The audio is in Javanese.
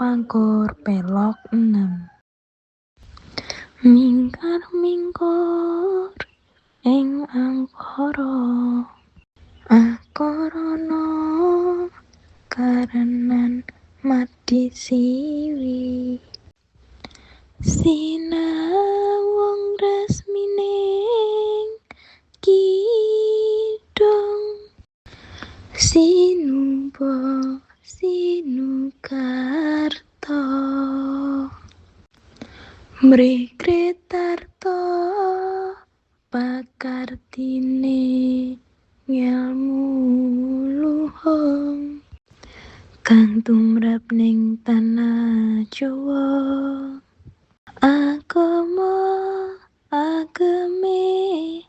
Angkur pelok 6. Mingkar-mingkur ing angkara, akarana karenan mati siwi. Sinawung resmining kidung, sinumba sinukarta, mrikritarta pakartine ngelmu luhung, kang tumrap ning tanah Jawa. Agama ageme